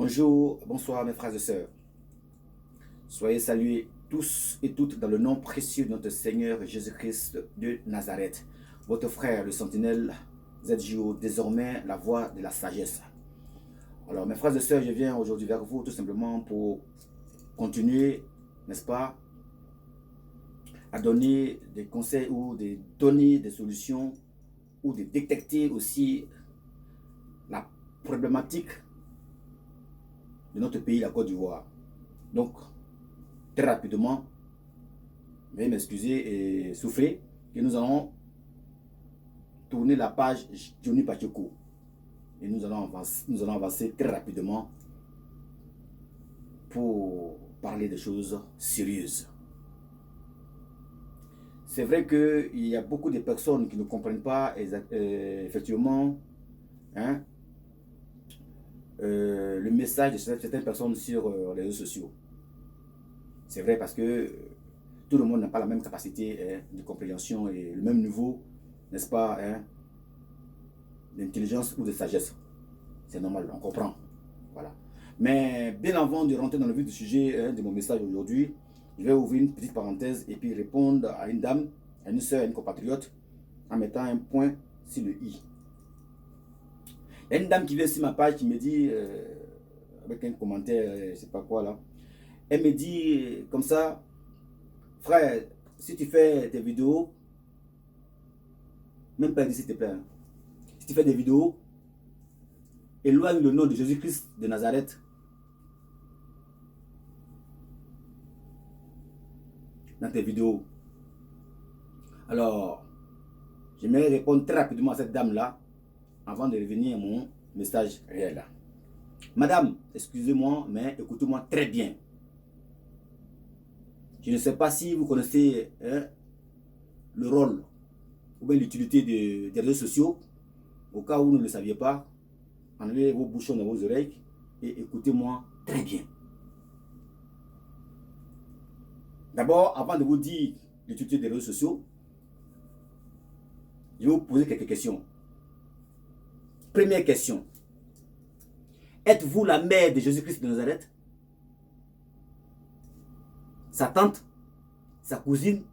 Bonjour, bonsoir mes frères et sœurs. Soyez salués tous et toutes dans le nom précieux de notre Seigneur Jésus-Christ de Nazareth. Votre frère, le sentinelle ZJO, désormais la voix de la sagesse. Alors mes frères et sœurs, je viens aujourd'hui vers vous tout simplement pour continuer, n'est-ce pas, à donner des conseils ou de donner des solutions ou de détecter aussi la problématique de notre pays, la Côte d'Ivoire. Donc, très rapidement, veuillez m'excuser et souffler, que nous allons tourner la page Johnny Pacheco. Et nous allons avancer très rapidement pour parler des choses sérieuses. C'est vrai qu'il y a beaucoup de personnes qui ne comprennent pas effectivement le message de certaines personnes sur les réseaux sociaux. C'est vrai parce que tout le monde n'a pas la même capacité de compréhension et le même niveau, n'est-ce pas, d'intelligence ou de sagesse. C'est normal, on comprend. Voilà. Mais bien avant de rentrer dans le vif du sujet de mon message aujourd'hui, je vais ouvrir une petite parenthèse et puis répondre à une dame, à une soeur, à une compatriote, en mettant un point sur le i. Il y a une dame qui vient sur ma page qui me dit, avec un commentaire, je ne sais pas quoi là, elle me dit comme ça, frère, si tu fais tes vidéos, même pas dit s'il te plaît, si tu fais des vidéos, éloigne le nom de Jésus-Christ de Nazareth dans tes vidéos. Alors, j'aimerais répondre très rapidement à cette dame-là avant de revenir à mon message réel. Madame, excusez-moi, mais écoutez-moi très bien. Je ne sais pas si vous connaissez le rôle ou bien l'utilité des réseaux sociaux. Au cas où vous ne le saviez pas, enlevez vos bouchons dans vos oreilles et écoutez-moi très bien. D'abord, avant de vous dire l'utilité des réseaux sociaux, je vais vous poser quelques questions. Première question. Êtes-vous la mère de Jésus-Christ de Nazareth? Sa tante? Sa cousine?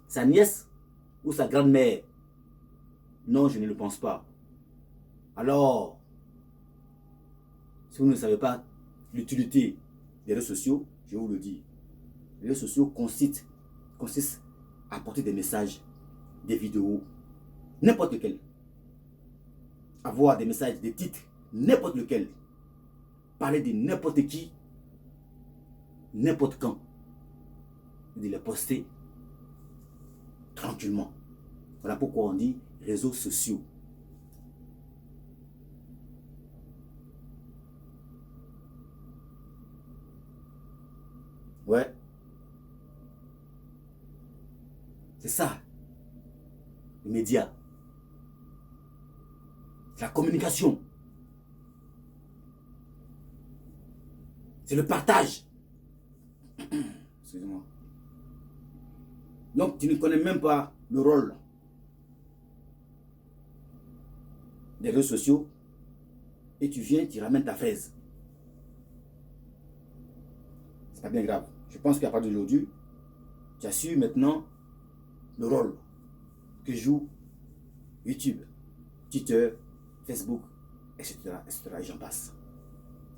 Sa nièce? Ou sa grand-mère? Non, je ne le pense pas. Alors, si vous ne savez pas l'utilité des réseaux sociaux, je vous le dis. Les réseaux sociaux consistent à apporter des messages, des vidéos, n'importe lequel. Avoir des messages, des titres, n'importe lequel. Parler de n'importe qui, n'importe quand. Et de les poster tranquillement. Voilà pourquoi on dit réseaux sociaux. Ouais. C'est ça. Les médias. C'est la communication. C'est le partage. Excusez-moi. Donc, tu ne connais même pas le rôle des réseaux sociaux et tu viens, tu ramènes ta fraise. C'est pas bien grave. Je pense qu'à partir d'aujourd'hui, tu as su maintenant le rôle que joue YouTube, Twitter, Facebook, etc., etc. et j'en passe.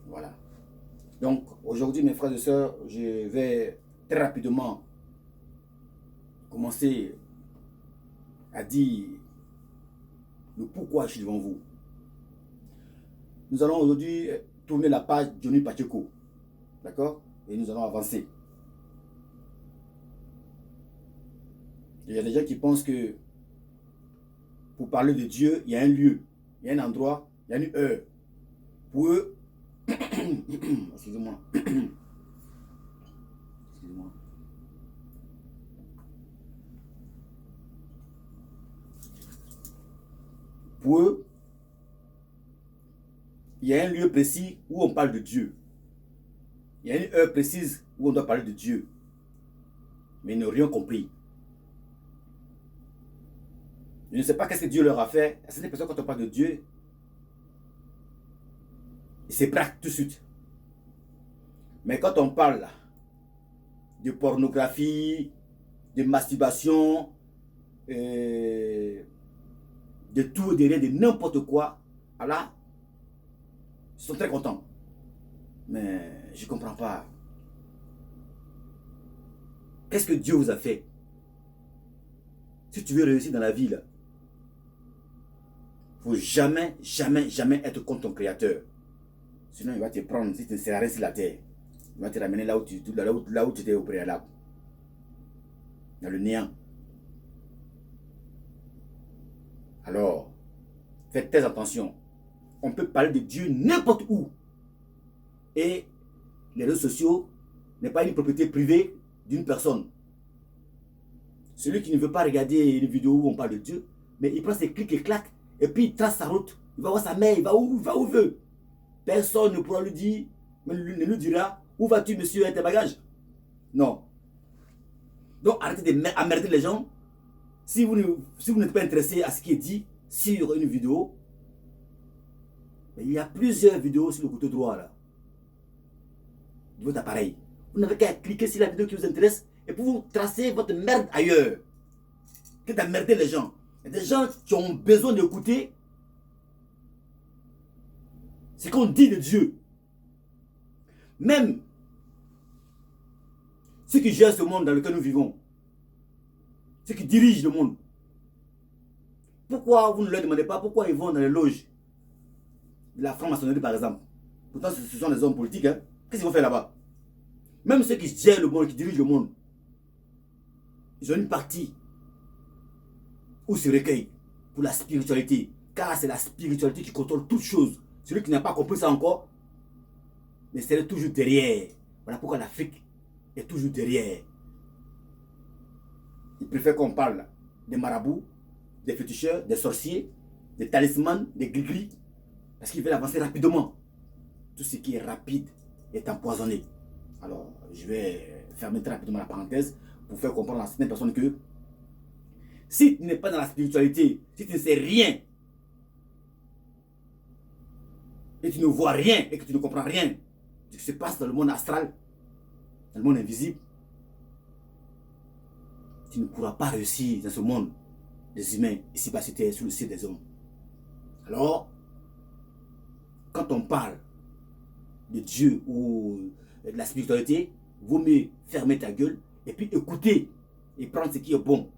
Voilà. Donc, aujourd'hui, mes frères et sœurs, je vais très rapidement commencer à dire le pourquoi je suis devant vous. Nous allons aujourd'hui tourner la page Johnny Pacheco. D'accord? Et nous allons avancer. Il y a des gens qui pensent que pour parler de Dieu, il y a un lieu, il y a un endroit, il y a une heure. Pour eux, excusez-moi. Excusez-moi. Pour eux, il y a un lieu précis où on parle de Dieu. Il y a une heure précise où on doit parler de Dieu. Mais ils n'ont rien compris. Je ne sais pas qu'est-ce que Dieu leur a fait. À cette personne, quand on parle de Dieu, il se braque tout de suite. Mais quand on parle de pornographie, de masturbation, de tout et de rien, de n'importe quoi, alors, ils sont très contents. Mais je ne comprends pas. Qu'est-ce que Dieu vous a fait? Si tu veux réussir dans la vie, il ne faut jamais, jamais, jamais être contre ton Créateur. Sinon, il va te prendre, si tu ne seras rien sur la terre, il va te ramener là où tu étais au préalable. Dans le néant. Alors, faites très attention. On peut parler de Dieu n'importe où. Et les réseaux sociaux n'est pas une propriété privée d'une personne. Celui qui ne veut pas regarder une vidéo où on parle de Dieu, mais il prend ses clics et claques, et puis il trace sa route. Il va voir sa mère, il va où il veut. Personne ne pourra lui dire, ne lui dira, où vas-tu monsieur avec tes bagages? Non. Donc arrêtez d'emmerder les gens. Si vous n'êtes pas intéressé à ce qui est dit sur une vidéo, il y a plusieurs vidéos sur le côté droit là, de votre appareil. Vous n'avez qu'à cliquer sur la vidéo qui vous intéresse et pour vous tracer votre merde ailleurs. Que d'emmerder les gens. Il y a des gens qui ont besoin d'écouter ce qu'on dit de Dieu. Même ceux qui gèrent ce monde dans lequel nous vivons, ceux qui dirigent le monde, pourquoi vous ne leur demandez pas pourquoi ils vont dans les loges de la franc-maçonnerie par exemple? Pourtant ce sont des hommes politiques, hein? Qu'est-ce qu'ils vont faire là-bas? Même ceux qui gèrent le monde, qui dirigent le monde, ils ont une partie où ils se recueillent pour la spiritualité. Car c'est la spiritualité qui contrôle toutes choses. Celui qui n'a pas compris ça encore, mais c'est toujours derrière. Voilà pourquoi l'Afrique est toujours derrière. Ils préfèrent qu'on parle des marabouts, des féticheurs, des sorciers, des talismans, des gris-gris, parce qu'ils veulent avancer rapidement. Tout ce qui est rapide est empoisonné. Alors, je vais fermer très rapidement la parenthèse pour faire comprendre à certaines personnes que si tu n'es pas dans la spiritualité, si tu ne sais rien, et tu ne vois rien, et que tu ne comprends rien de ce qui se passe dans le monde astral, dans le monde invisible, tu ne pourras pas réussir dans ce monde des humains, ici-bas sur terre, sous le ciel des hommes. Alors, quand on parle de Dieu ou de la spiritualité, vaut mieux fermer ta gueule et puis écouter et prendre ce qui est bon.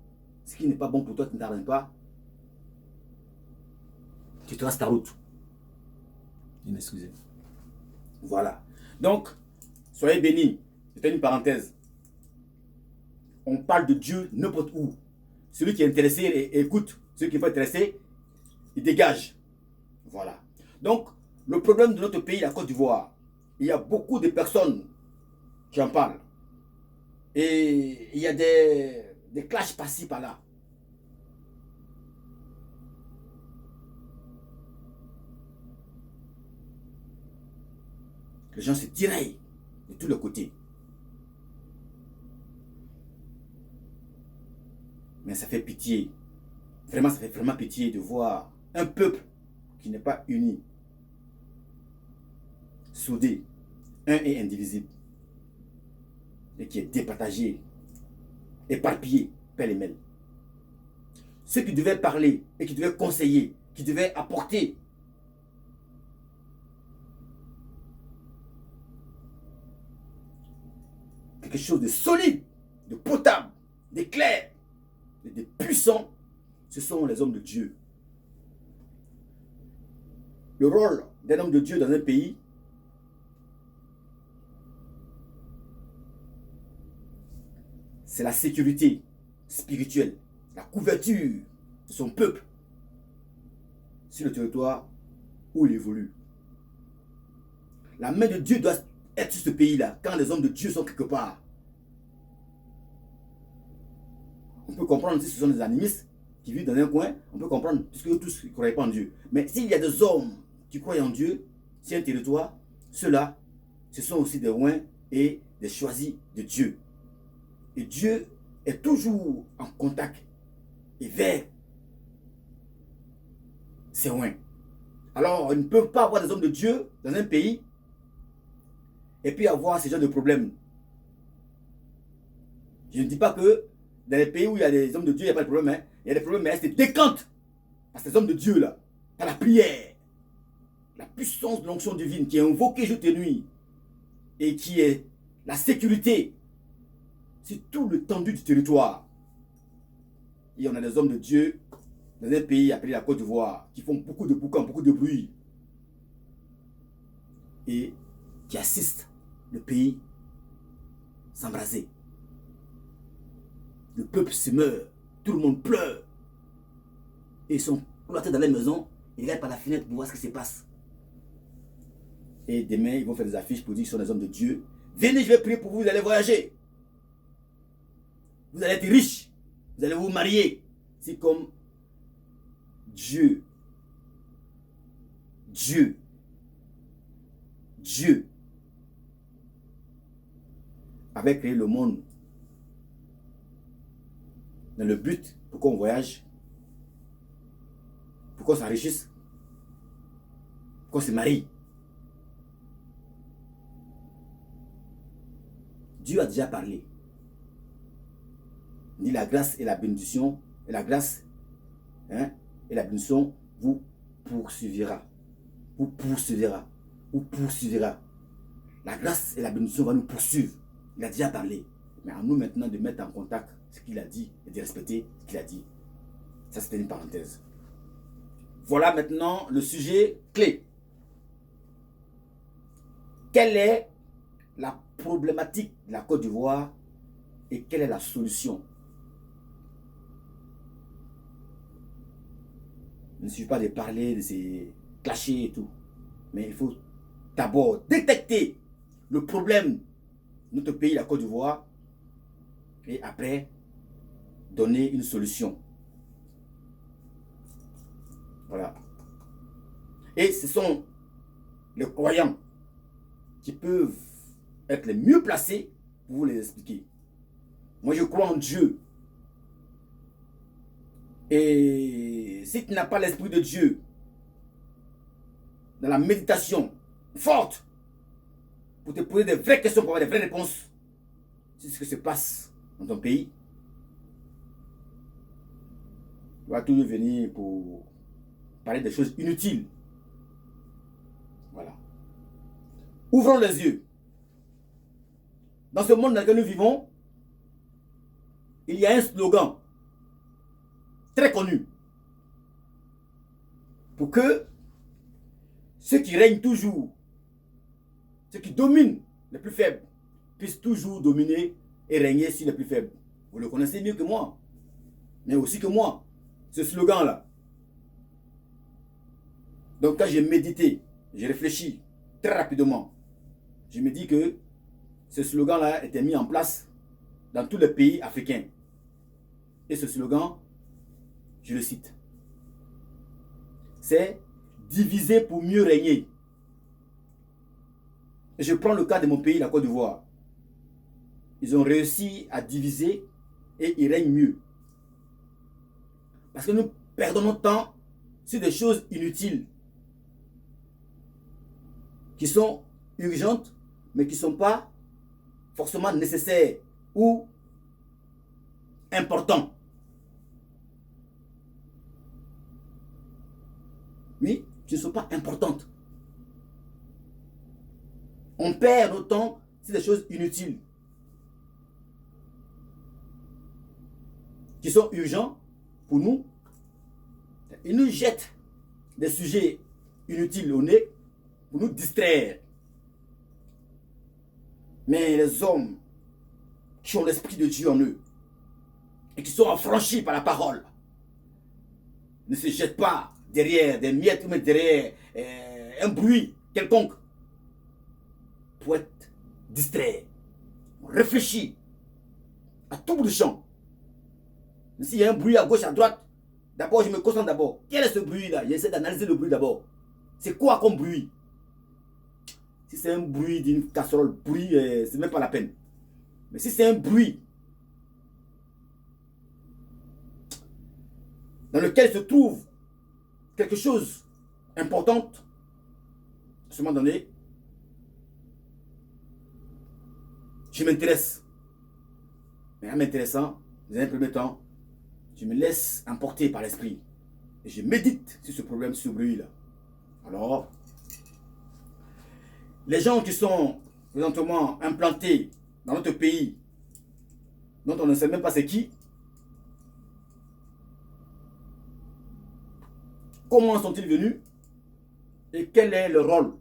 Ce qui n'est pas bon pour toi, tu ne t'arranges pas. Tu traces ta route. Excusez. Voilà. Donc, soyez bénis. C'était une parenthèse. On parle de Dieu n'importe où. Celui qui est intéressé écoute. Celui qui n'est pas intéressé, il dégage. Voilà. Donc, le problème de notre pays, la Côte d'Ivoire, il y a beaucoup de personnes qui en parlent. Et il y a des clashs par-ci, par-là. Les gens se tiraillent de tous les côtés. Mais ça fait pitié. Vraiment, ça fait vraiment pitié de voir un peuple qui n'est pas uni, soudé, un et indivisible, et qui est départagé, éparpillé, pêle-mêle. Ceux qui devaient parler et qui devaient conseiller, qui devaient apporter quelque chose de solide, de potable, de clair, de puissant, ce sont les hommes de Dieu. Le rôle d'un homme de Dieu dans un pays, c'est la sécurité spirituelle, la couverture de son peuple sur le territoire où il évolue. La main de Dieu doit être sur ce pays-là quand les hommes de Dieu sont quelque part. On peut comprendre si ce sont des animistes qui vivent dans un coin, on peut comprendre puisque tous ne croient pas en Dieu. Mais s'il y a des hommes qui croient en Dieu, sur un territoire, ceux-là, ce sont aussi des oints et des choisis de Dieu. Et Dieu est toujours en contact et vers ses oints. Alors, ils ne peuvent pas avoir des hommes de Dieu dans un pays et puis avoir ce genre de problème. Je ne dis pas que dans les pays où il y a des hommes de Dieu, il n'y a pas de problème. Hein. Il y a des problèmes, mais elles se décantent par ces hommes de Dieu là, par la prière, la puissance de l'onction divine qui est invoquée jour et nuit et qui est la sécurité sur tout l'étendue du territoire. Et on a des hommes de Dieu dans un pays appelé la Côte d'Ivoire qui font beaucoup de boucans, beaucoup de bruit et qui assistent le pays s'embraser. Le peuple se meurt, tout le monde pleure. Et ils sont cloîtrés dans les maisons, ils regardent par la fenêtre pour voir ce qui se passe. Et demain, ils vont faire des affiches pour dire qu'ils sont des hommes de Dieu. Venez, je vais prier pour vous, vous allez voyager. Vous allez être riches. Vous allez vous marier. C'est comme Dieu avait créé le monde dans le but pour qu'on voyage, pour qu'on s'enrichisse, pour qu'on se marie. Dieu a déjà parlé. Il dit la grâce et la bénédiction, et la grâce et la bénédiction vous poursuivra. Vous poursuivra. Vous poursuivra. La grâce et la bénédiction vont nous poursuivre. Il a déjà parlé. Mais à nous maintenant de mettre en contact ce qu'il a dit et de respecter ce qu'il a dit. Ça, c'était une parenthèse. Voilà maintenant le sujet clé. Quelle est la problématique de la Côte d'Ivoire et quelle est la solution? Il ne suffit pas de parler de ces clashés et tout. Mais il faut d'abord détecter le problème de notre pays, la Côte d'Ivoire, et après donner une solution. Voilà. Et ce sont les croyants qui peuvent être les mieux placés pour vous les expliquer. Moi, je crois en Dieu. Et si tu n'as pas l'esprit de Dieu dans la méditation forte pour te poser des vraies questions, pour avoir des vraies réponses sur ce qui se passe dans ton pays, tu vas toujours venir pour parler des choses inutiles. Voilà. Ouvrons les yeux. Dans ce monde dans lequel nous vivons, il y a un slogan très connu pour que ceux qui règnent toujours, ceux qui dominent les plus faibles, puissent toujours dominer et régner sur les plus faibles. Vous le connaissez mieux que moi, mais aussi que moi, ce slogan-là. Donc quand j'ai médité, j'ai réfléchi très rapidement, je me dis que ce slogan-là était mis en place dans tous les pays africains. Et ce slogan, je le cite, c'est « diviser pour mieux régner ». Et je prends le cas de mon pays, la Côte d'Ivoire. Ils ont réussi à diviser et ils règnent mieux. Parce que nous perdons notre temps sur des choses inutiles qui sont urgentes, mais qui ne sont pas forcément nécessaires ou importantes. Oui, qui ne sont pas importantes. On perd notre temps sur des choses inutiles qui sont urgents pour nous. Ils nous jettent des sujets inutiles au nez pour nous distraire. Mais les hommes qui ont l'esprit de Dieu en eux et qui sont affranchis par la parole ne se jettent pas derrière des miettes ou derrière un bruit quelconque pour être distrait. On réfléchit à tout bout de champ. Mais s'il y a un bruit à gauche, à droite, d'abord je me concentre d'abord. Quel est ce bruit-là? J'essaie d'analyser le bruit d'abord. C'est quoi comme bruit? Si c'est un bruit d'une casserole, bruit, c'est même pas la peine. Mais si c'est un bruit dans lequel se trouve quelque chose importante, à ce moment donné, je m'intéresse. Mais en m'intéressant, dans un premier temps, je me laisse emporter par l'esprit. Et je médite sur ce problème, sur ce bruit-là. Alors, les gens qui sont présentement implantés dans notre pays, dont on ne sait même pas c'est qui, comment sont-ils venus et quel est le rôle,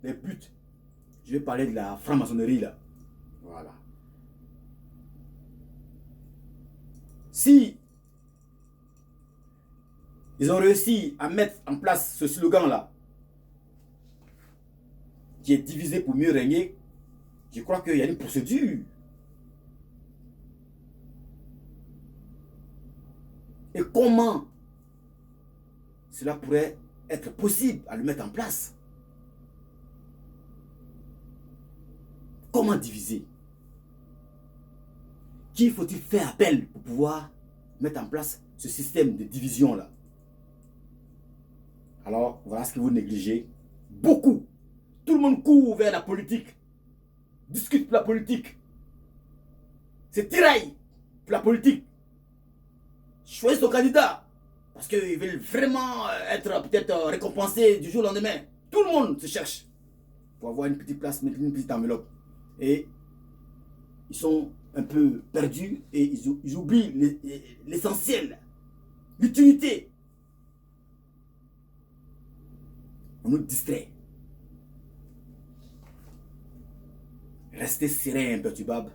les buts. Je vais parler de la franc-maçonnerie là. Voilà. Si ils ont réussi à mettre en place ce slogan là, qui est divisé pour mieux régner, je crois qu'il y a une procédure. Et comment cela pourrait être possible à le mettre en place? Comment diviser? Qui faut-il faire appel pour pouvoir mettre en place ce système de division-là? Alors, voilà ce que vous négligez. Beaucoup. Tout le monde court vers la politique. Discute pour la politique. C'est tiraille pour la politique. Choisis ton candidat. Parce qu'ils veulent vraiment être peut-être récompensés du jour au lendemain. Tout le monde se cherche pour avoir une petite place, une petite enveloppe. Et ils sont un peu perdus et ils oublient l'essentiel, l'utilité. On nous distrait. Restez serein, imperturbable,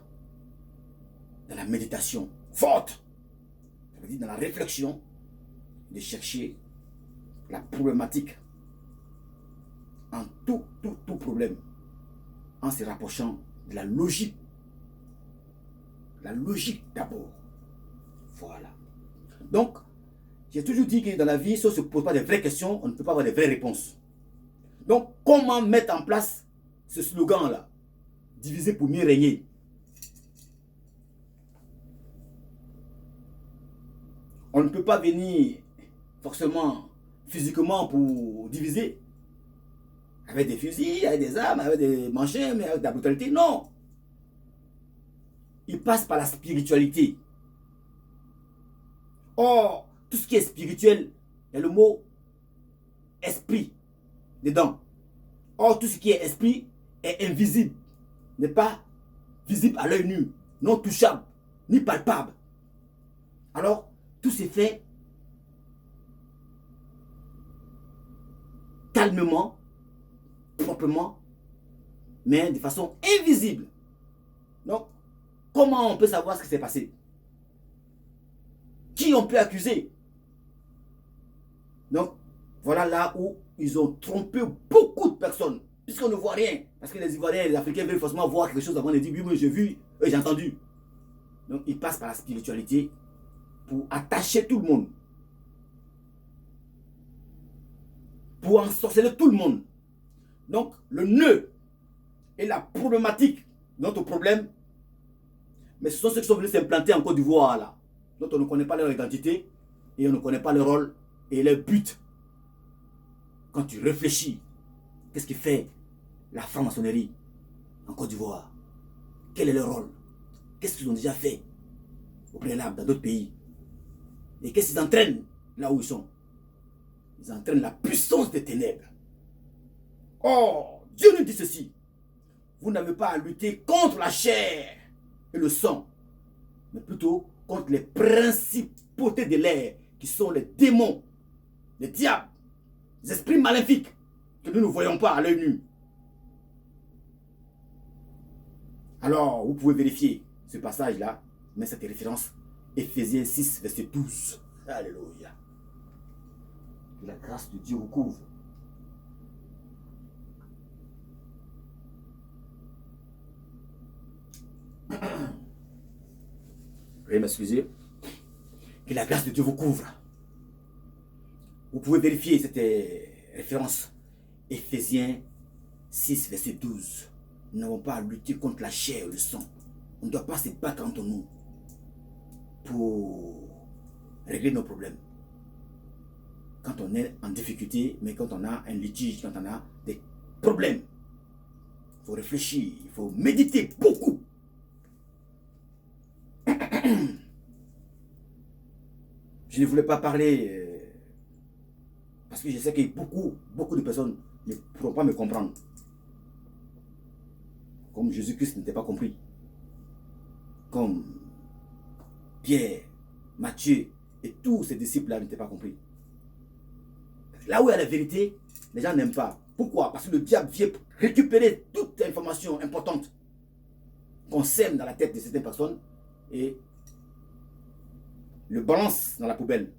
dans la méditation forte, ça veut dire dans la réflexion, de chercher la problématique en tout problème, en se rapprochant de la logique. La logique d'abord. Voilà. Donc, j'ai toujours dit que dans la vie, si on ne se pose pas de vraies questions, on ne peut pas avoir de vraies réponses. Donc, comment mettre en place ce slogan-là? Diviser pour mieux régner. On ne peut pas venir forcément physiquement pour diviser. Avec des fusils, avec des armes, avec des machins, mais avec de la brutalité. Non. Il passe par la spiritualité. Or, tout ce qui est spirituel, il y a le mot esprit dedans. Or, tout ce qui est esprit est invisible, n'est pas visible à l'œil nu, non touchable, ni palpable. Alors, tout s'est fait calmement, proprement, mais de façon invisible. Donc, comment on peut savoir ce qui s'est passé? Qui on peut accuser? Donc, voilà là où ils ont trompé beaucoup de personnes, puisqu'on ne voit rien. Parce que les Ivoiriens et les Africains veulent forcément voir quelque chose avant de dire, oui, moi j'ai vu, j'ai entendu. Donc, ils passent par la spiritualité pour attacher tout le monde. Pour ensorceler tout le monde. Donc, le nœud et la problématique, notre problème, mais ce sont ceux qui sont venus s'implanter en Côte d'Ivoire là. Donc on ne connaît pas leur identité et on ne connaît pas leur rôle et leur but. Quand tu réfléchis, qu'est-ce qui fait la franc-maçonnerie en Côte d'Ivoire? Quel est leur rôle? Qu'est-ce qu'ils ont déjà fait au préalable dans d'autres pays? Et qu'est-ce qu'ils entraînent là où ils sont? Ils entraînent la puissance des ténèbres. Or, Dieu nous dit ceci. Vous n'avez pas à lutter contre la chair et le sang, mais plutôt contre les principautés de l'air, qui sont les démons, les diables, les esprits maléfiques, que nous ne voyons pas à l'œil nu. Alors, vous pouvez vérifier ce passage-là, mais cette référence, Éphésiens 6, verset 12. Alléluia. Que la grâce de Dieu vous couvre. Veuillez m'excuser. Que la grâce de Dieu vous couvre. Vous pouvez vérifier cette référence. Éphésiens 6, verset 12. Nous n'avons pas à lutter contre la chair et le sang. On ne doit pas se battre entre nous pour régler nos problèmes. quand on est en difficulté, mais quand on a un litige, quand on a des problèmes. Il faut réfléchir, il faut méditer beaucoup. Je ne voulais pas parler parce que je sais que beaucoup de personnes ne pourront pas me comprendre. Comme Jésus-Christ n'était pas compris. Comme Pierre, Matthieu et tous ces disciples-là n'étaient pas compris. Là où il y a la vérité, les gens n'aiment pas. Pourquoi? Parce que le diable vient récupérer toute information importante qu'on sème dans la tête de certaines personnes et le balance dans la poubelle.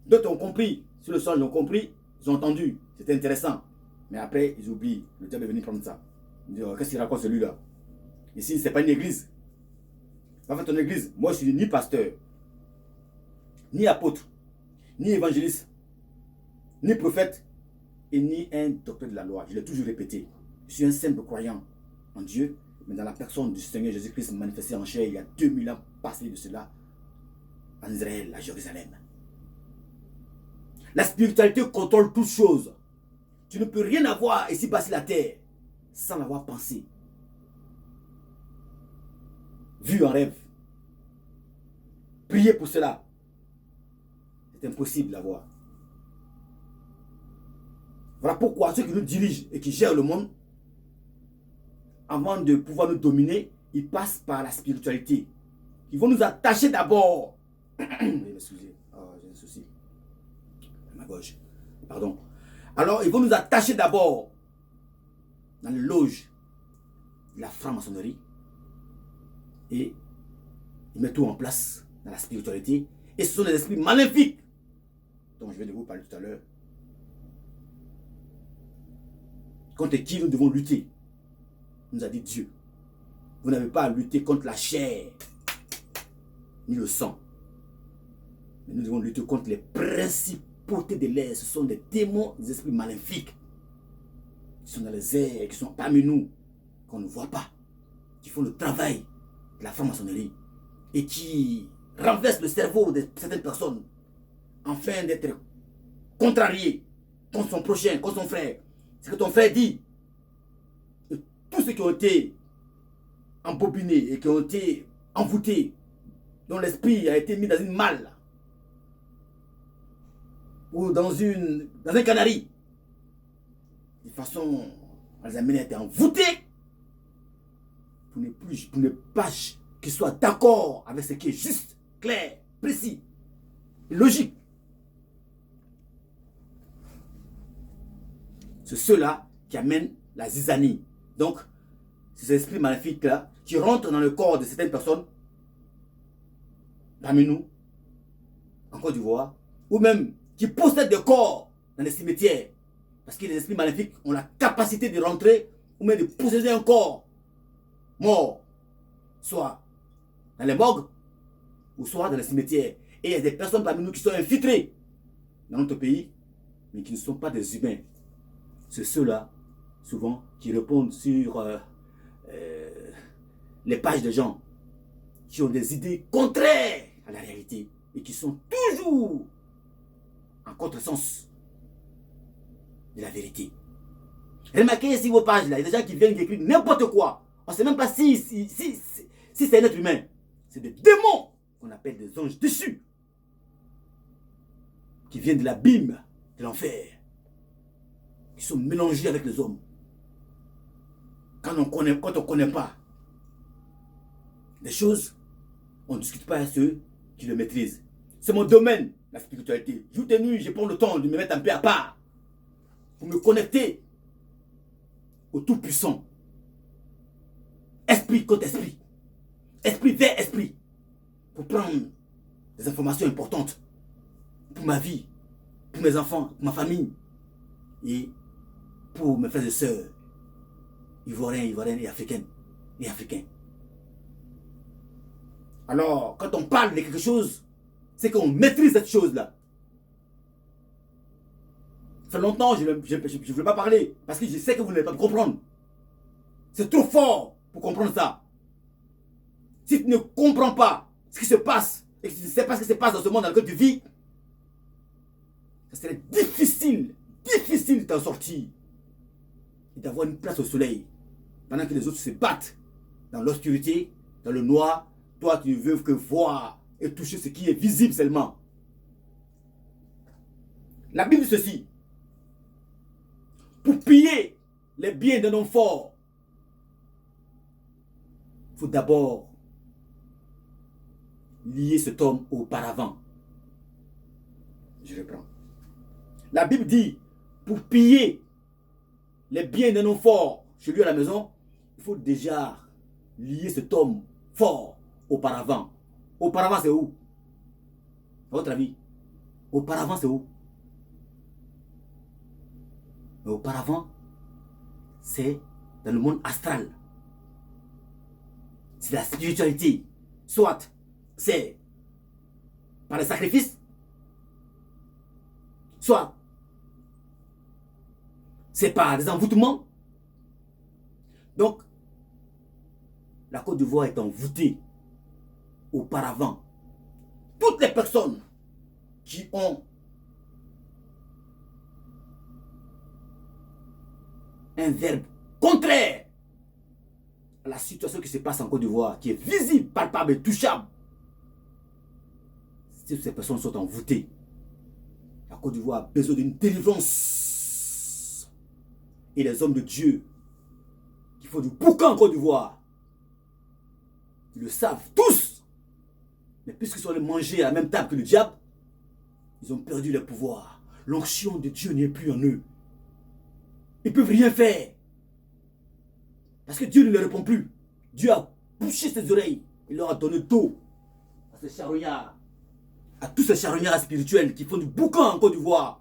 D'autres ont compris, sur le sol, ils ont compris, ils ont entendu, c'était intéressant. Mais après, ils oublient. Le diable est venu prendre ça. Il dit, qu'est-ce qu'il raconte celui-là? Ici, ce n'est pas une église. Va faire ton église. Moi, je suis ni pasteur, ni apôtre, ni évangéliste, ni prophète, et ni un docteur de la loi. Je l'ai toujours répété. Je suis un simple croyant en Dieu, mais dans la personne du Seigneur Jésus-Christ manifesté en chair il y a 2000 ans passés de cela, en Israël, à Jérusalem. La spiritualité contrôle toutes choses. Tu ne peux rien avoir ici-bas sur la terre sans l'avoir pensé. Vu en rêve. Priez pour cela. C'est impossible d'avoir. Voilà pourquoi ceux qui nous dirigent et qui gèrent le monde, avant de pouvoir nous dominer, ils passent par la spiritualité. Ils vont nous attacher d'abord. Veuillez m'excuser. J'ai un souci. Ma gauche. Pardon. Alors, ils vont nous attacher d'abord dans les loges de la franc-maçonnerie. Et ils mettent tout en place dans la spiritualité. Et ce sont des esprits maléfiques dont je vais de vous parler tout à l'heure. Contre qui nous devons lutter, nous a dit Dieu. Vous n'avez pas à lutter contre la chair, ni le sang. Mais nous devons lutter contre les principautés de l'air. Ce sont des démons, des esprits maléfiques, qui sont dans les airs, qui sont parmi nous, qu'on ne voit pas, qui font le travail de la franc-maçonnerie et qui renversent le cerveau de certaines personnes afin d'être contrariés contre son prochain, contre son frère. C'est ce que ton frère dit. Et tous ceux qui ont été embobinés et qui ont été envoûtés, dont l'esprit a été mis dans une malle ou dans un canari, de façon à les amener à être envoûtés pour ne pas qu'ils soient d'accord avec ce qui est juste, clair, précis, logique. C'est ceux-là qui amènent la zizanie. Donc, ces esprits maléfiques-là qui rentrent dans le corps de certaines personnes, parmi nous, en Côte d'Ivoire, ou même qui possèdent des corps dans les cimetières, parce que les esprits maléfiques ont la capacité de rentrer ou même de posséder un corps mort, soit dans les morgues ou soit dans les cimetières. Et il y a des personnes parmi nous qui sont infiltrées dans notre pays, mais qui ne sont pas des humains. C'est ceux-là, souvent, qui répondent sur les pages de gens qui ont des idées contraires à la réalité et qui sont toujours en contresens de la vérité. Remarquez ici vos pages là, il y a des gens qui viennent écrire n'importe quoi. On ne sait même pas si c'est un être humain. C'est des démons qu'on appelle des anges déchus qui viennent de l'abîme, de l'enfer, qui sont mélangés avec les hommes. Quand on ne connaît pas les choses, on ne discute pas à ceux qui le maîtrisent. C'est mon domaine, la spiritualité. Jour et nuit, je prends le temps de me mettre un peu à part pour me connecter au Tout-Puissant. Esprit contre esprit. Esprit vers esprit. Pour prendre des informations importantes pour ma vie, pour mes enfants, pour ma famille et pour mes frères et sœurs ivoiriens et africains. Alors, quand on parle de quelque chose, c'est qu'on maîtrise cette chose-là. Ça fait longtemps, je ne veux pas parler, parce que je sais que vous n'allez pas me comprendre. C'est trop fort pour comprendre ça. Si tu ne comprends pas ce qui se passe, et que tu ne sais pas ce qui se passe dans ce monde dans lequel tu vis, Ça serait difficile de t'en sortir et d'avoir une place au soleil pendant que les autres se battent dans l'obscurité, dans le noir. Toi, tu ne veux que voir et toucher ce qui est visible seulement. La Bible dit ceci. Pour piller les biens d'un homme fort, il faut d'abord lier cet homme au paravent. Je reprends. La Bible dit, pour piller les biens d'un homme fort chez lui à la maison, il faut déjà lier cet homme fort auparavant. Auparavant, c'est où? À votre avis? Auparavant, c'est où? Mais auparavant, c'est dans le monde astral. C'est la spiritualité. Soit c'est par les sacrifices, soit c'est par des envoûtements. Donc, la Côte d'Ivoire est envoûtée auparavant. Toutes les personnes qui ont un verbe contraire à la situation qui se passe en Côte d'Ivoire, qui est visible, palpable et touchable, toutes ces personnes sont envoûtées. La Côte d'Ivoire a besoin d'une délivrance. Et les hommes de Dieu qui font du boucan en Côte d'Ivoire, ils le savent tous. Mais puisqu'ils sont allés manger à la même table que le diable, ils ont perdu le pouvoir. L'onction de Dieu n'est plus en eux. Ils ne peuvent rien faire. Parce que Dieu ne leur répond plus. Dieu a bouché ses oreilles. Il leur a donné d'eau à ces charognards. À tous ces charognards spirituels qui font du boucan en Côte d'Ivoire.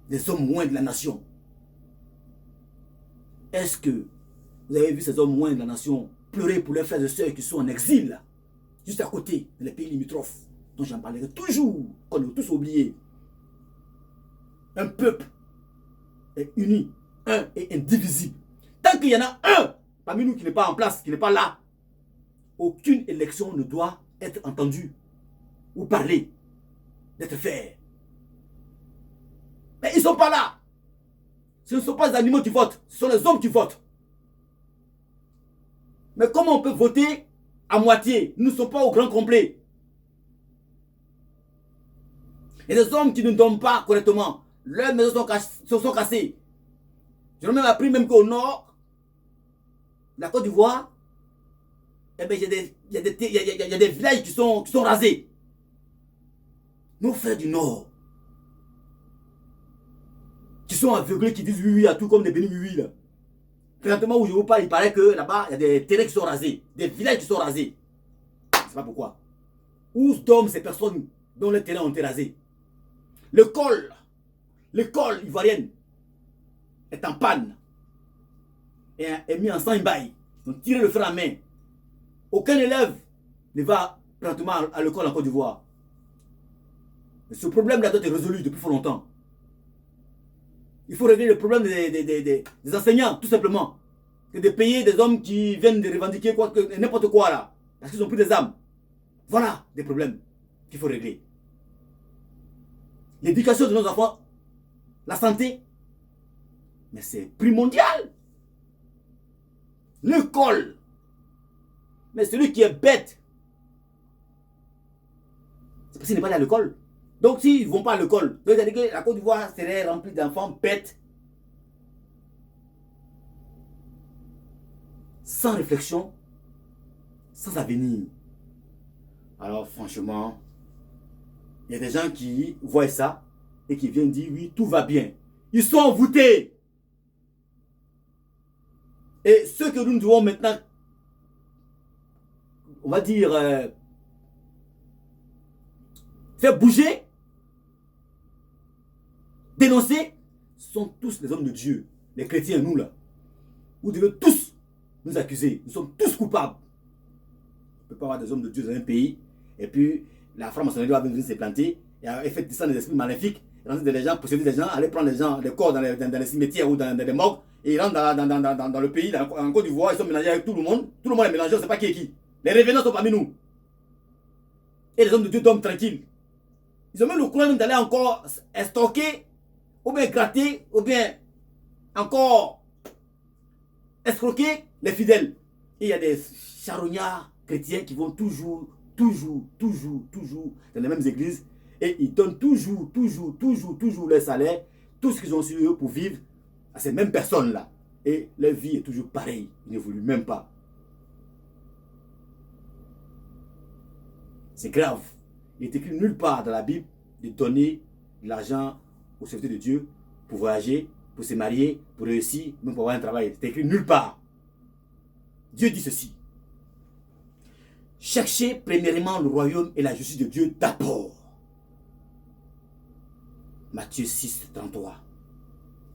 Des hommes moins de la nation. Est-ce que vous avez vu ces hommes moins de la nation pleurer pour leurs frères et sœurs qui sont en exil, là, juste à côté, dans les pays limitrophes, dont j'en parlerai toujours, qu'on a tous oublié. Un peuple est uni, un et indivisible. Tant qu'il y en a un parmi nous qui n'est pas en place, qui n'est pas là, aucune élection ne doit être entendue ou parler, d'être faite. Mais ils ne sont pas là. Ce ne sont pas les animaux qui votent, ce sont les hommes qui votent. Mais comment on peut voter à moitié? Nous ne sommes pas au grand complet. Et les hommes qui ne dorment pas correctement, leurs maisons sont cassées. J'ai même appris même qu'au nord, la Côte d'Ivoire, eh bien, il y a des villages qui sont rasés. Nos frères du nord, qui sont aveuglés, qui disent oui, oui à tout comme des bénis, oui, oui là. Présentement où je vous parle, il paraît que là-bas, il y a des terrains qui sont rasés, des villages qui sont rasés. Je ne sais pas pourquoi. Où dorment ces personnes dont les terrains ont été rasés? L'école ivoirienne est en panne et est mis en stand-by. Donc tirez le frein à main. Aucun élève ne va présentement à l'école en Côte d'Ivoire. Ce problème-là doit être résolu depuis fort longtemps. Il faut régler le problème des enseignants, tout simplement. Que de payer des hommes qui viennent de revendiquer n'importe quoi là. Parce qu'ils ont pris des armes. Voilà des problèmes qu'il faut régler. L'éducation de nos enfants, la santé, mais c'est primordial. L'école. Mais celui qui est bête, c'est parce qu'il n'est pas allé à l'école. Donc s'ils ne vont pas à l'école, c'est-à-dire que la Côte d'Ivoire serait remplie d'enfants bêtes, sans réflexion, sans avenir. Alors franchement, il y a des gens qui voient ça et qui viennent dire oui, tout va bien. Ils sont envoûtés. Et ce que nous devons maintenant, on va dire, faire bouger, dénoncer, sont tous les hommes de Dieu, les chrétiens, nous là. Vous devez tous nous accuser. Nous sommes tous coupables. On ne peut pas avoir des hommes de Dieu dans un pays et puis la franc-maçonnerie va venir se planter et fait descendre des esprits maléfiques, rentrer des gens, posséder des gens, aller prendre les gens, les corps dans les cimetières ou dans les morgues et ils rentrent dans le pays, en Côte d'Ivoire, ils sont mélangés avec tout le monde. Tout le monde est mélangé, on ne sait pas qui est qui. Les revenants sont parmi nous. Et les hommes de Dieu dorment tranquilles. Ils ont même le courage d'aller encore stocker, ou bien gratter, ou bien encore escroquer les fidèles. Et il y a des charognards chrétiens qui vont toujours dans les mêmes églises et ils donnent toujours leur salaire, tout ce qu'ils ont sur eux pour vivre à ces mêmes personnes-là. Et leur vie est toujours pareille, ils n'évoluent même pas. C'est grave. Il est écrit nulle part dans la Bible de donner de l'argent aux serviteurs de Dieu pour voyager, pour se marier, pour réussir, même pour avoir un travail. C'est écrit nulle part. Dieu dit ceci. Cherchez premièrement le royaume et la justice de Dieu d'abord. Matthieu 6, 33.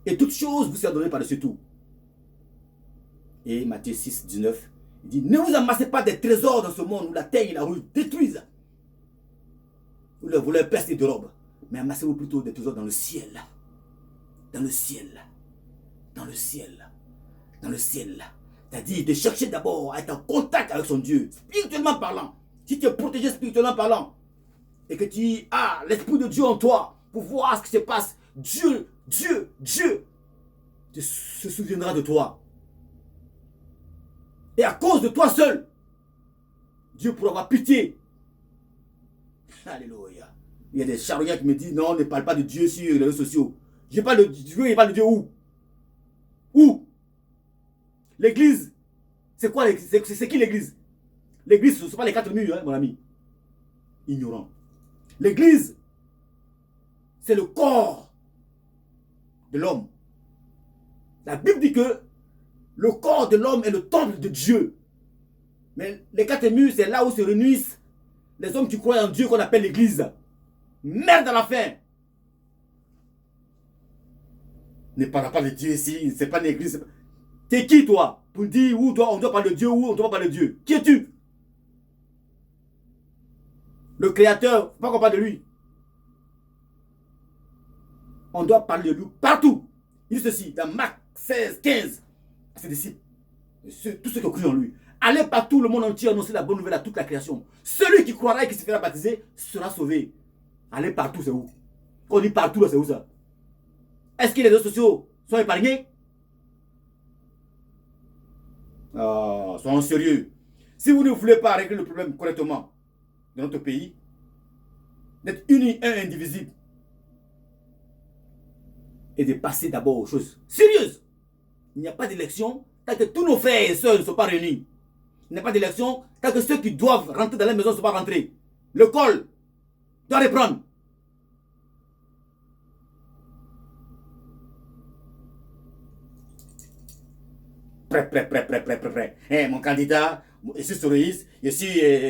Et toutes choses vous seront données par-dessus tout. Et Matthieu 6, 19, il dit, ne vous amassez pas des trésors dans ce monde où la terre et la rouille détruisent, où le voleur peste et dérobe, mais amassez-vous plutôt des trésors dans le ciel. Dans le ciel. Dans le ciel. Dans le ciel. C'est-à-dire de chercher d'abord à être en contact avec son Dieu, spirituellement parlant. Si tu es protégé spirituellement parlant, et que tu as l'Esprit de Dieu en toi, pour voir ce qui se passe, Dieu se souviendra de toi. Et à cause de toi seul, Dieu pourra avoir pitié. Alléluia. Il y a des charognards qui me disent, non, ne parle pas de Dieu sur les réseaux sociaux. Je parle de Dieu, il parle de Dieu où? Où? L'église, c'est quoi l'église? C'est qui l'église? L'église, ce ne sont pas les 4 murs, hein, mon ami. Ignorant. L'église, c'est le corps de l'homme. La Bible dit que le corps de l'homme est le temple de Dieu. Mais les 4 murs, c'est là où se réunissent les hommes qui croient en Dieu qu'on appelle l'église. Merde à la fin. Ne parle pas de Dieu ici, c'est pas l'église. T'es qui toi? Pour dire où on doit parler de Dieu, où on doit parler de Dieu. Qui es-tu? Le Créateur, faut pas qu'on parle de lui. On doit parler de lui partout. Il dit ceci, dans Marc 16, 15, à ses disciples, tous ceux qui ont cru en lui. Allez partout le monde entier annoncer la bonne nouvelle à toute la création. Celui qui croira et qui se fera baptiser sera sauvé. Allez partout, c'est où? Quand on dit partout, c'est où ça? Est-ce que les réseaux sociaux sont épargnés? Soyons sérieux. Si vous ne voulez pas régler le problème correctement dans notre pays, d'être unis et indivisibles, et de passer d'abord aux choses sérieuses. Il n'y a pas d'élection tant que tous nos frères et sœurs ne sont pas réunis. Il n'y a pas d'élection tant que ceux qui doivent rentrer dans la maison ne sont pas rentrés. L'école doit reprendre. Prêt. Mon candidat, je suis Soréis, je suis